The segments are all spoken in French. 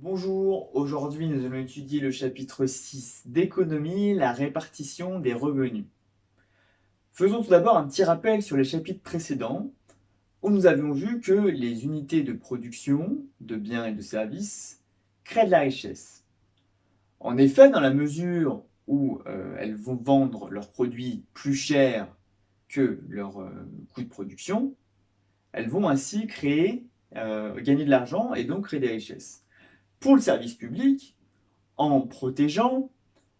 Bonjour, aujourd'hui nous allons étudier le chapitre 6 d'économie, la répartition des revenus. Faisons tout d'abord un petit rappel sur les chapitres précédents où nous avions vu que les unités de production de biens et de services créent de la richesse. En effet, dans la mesure où elles vont vendre leurs produits plus chers que leur coût de production, elles vont ainsi gagner de l'argent et donc créer des richesses. Pour le service public, en protégeant,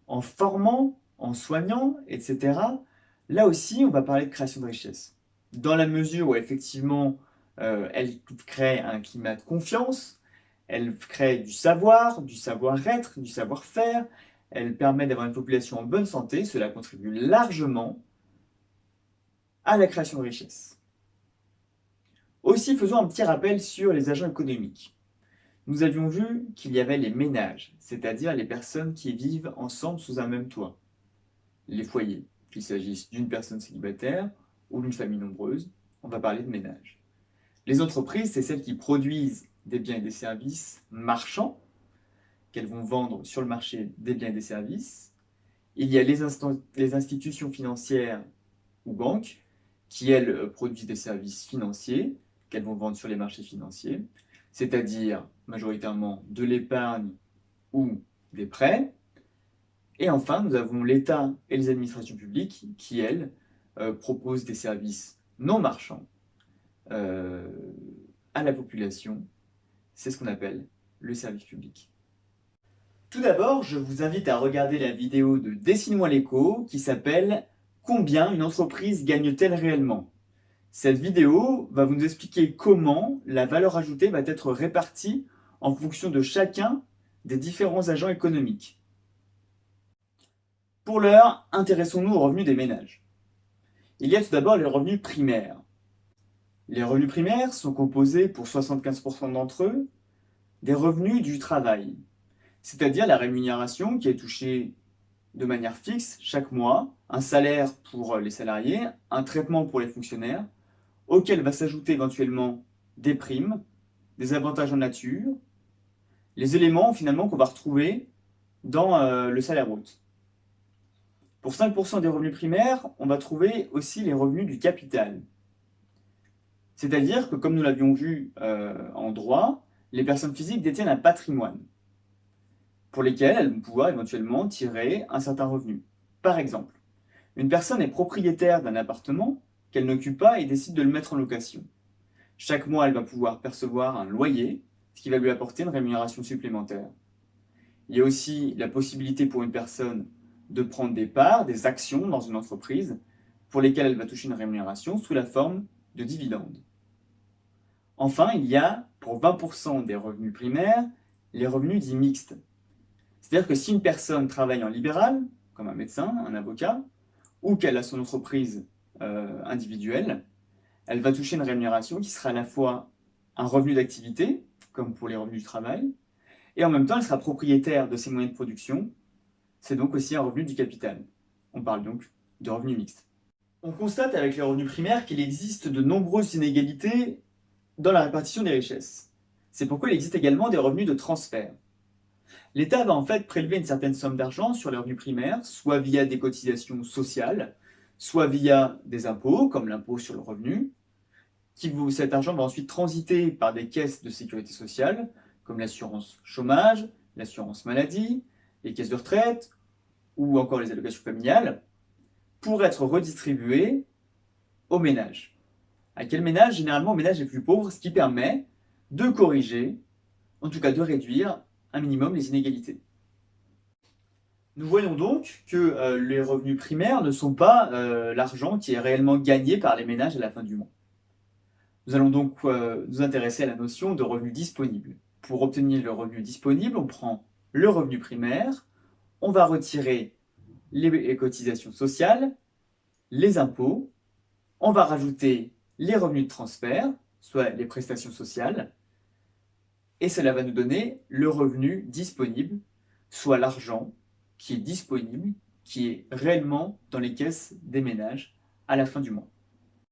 en formant, en soignant, etc. Là aussi, on va parler de création de richesse. Dans la mesure où effectivement, elle crée un climat de confiance, elle crée du savoir, du savoir-être, du savoir-faire, elle permet d'avoir une population en bonne santé, cela contribue largement à la création de richesse. Aussi, faisons un petit rappel sur les agents économiques. Nous avions vu qu'il y avait les ménages, c'est-à-dire les personnes qui vivent ensemble sous un même toit. Les foyers, qu'il s'agisse d'une personne célibataire ou d'une famille nombreuse, on va parler de ménage. Les entreprises, c'est celles qui produisent des biens et des services marchands, qu'elles vont vendre sur le marché des biens et des services. Il y a les institutions financières ou banques, qui elles produisent des services financiers, qu'elles vont vendre sur les marchés financiers, c'est-à-dire majoritairement de l'épargne ou des prêts. Et enfin, nous avons l'État et les administrations publiques qui, elles, proposent des services non marchands à la population. C'est ce qu'on appelle le service public. Tout d'abord, je vous invite à regarder la vidéo de Dessine-moi l'écho qui s'appelle « Combien une entreprise gagne-t-elle réellement ?» Cette vidéo va vous expliquer comment la valeur ajoutée va être répartie en fonction de chacun des différents agents économiques. Pour l'heure, intéressons-nous aux revenus des ménages. Il y a tout d'abord les revenus primaires. Les revenus primaires sont composés pour 75% d'entre eux des revenus du travail, c'est-à-dire la rémunération qui est touchée de manière fixe chaque mois, un salaire pour les salariés, un traitement pour les fonctionnaires, auquel va s'ajouter éventuellement des primes, des avantages en nature, les éléments finalement qu'on va retrouver dans le salaire brut. Pour 5% des revenus primaires, on va trouver aussi les revenus du capital. C'est-à-dire que, comme nous l'avions vu en droit, les personnes physiques détiennent un patrimoine pour lesquels elles vont pouvoir éventuellement tirer un certain revenu. Par exemple, une personne est propriétaire d'un appartement qu'elle n'occupe pas et décide de le mettre en location. Chaque mois, elle va pouvoir percevoir un loyer, ce qui va lui apporter une rémunération supplémentaire. Il y a aussi la possibilité pour une personne de prendre des parts, des actions dans une entreprise, pour lesquelles elle va toucher une rémunération sous la forme de dividendes. Enfin, il y a, pour 20% des revenus primaires, les revenus dits mixtes. C'est-à-dire que si une personne travaille en libéral, comme un médecin, un avocat, ou qu'elle a son entreprise individuelle, elle va toucher une rémunération qui sera à la fois un revenu d'activité, comme pour les revenus du travail, et en même temps, elle sera propriétaire de ses moyens de production. C'est donc aussi un revenu du capital. On parle donc de revenus mixtes. On constate avec les revenus primaires qu'il existe de nombreuses inégalités dans la répartition des richesses. C'est pourquoi il existe également des revenus de transfert. L'État va en fait prélever une certaine somme d'argent sur les revenus primaires, soit via des cotisations sociales, soit via des impôts, comme l'impôt sur le revenu. Cet argent va ensuite transiter par des caisses de sécurité sociale, comme l'assurance chômage, l'assurance maladie, les caisses de retraite, ou encore les allocations familiales, pour être redistribué aux ménages. À quel ménage? Généralement aux ménages les plus pauvres, ce qui permet de corriger, en tout cas de réduire un minimum les inégalités. Nous voyons donc que les revenus primaires ne sont pas l'argent qui est réellement gagné par les ménages à la fin du mois. Nous allons donc nous intéresser à la notion de revenu disponible. Pour obtenir le revenu disponible, on prend le revenu primaire, on va retirer les cotisations sociales, les impôts, on va rajouter les revenus de transfert, soit les prestations sociales, et cela va nous donner le revenu disponible, soit l'argent qui est disponible, qui est réellement dans les caisses des ménages à la fin du mois.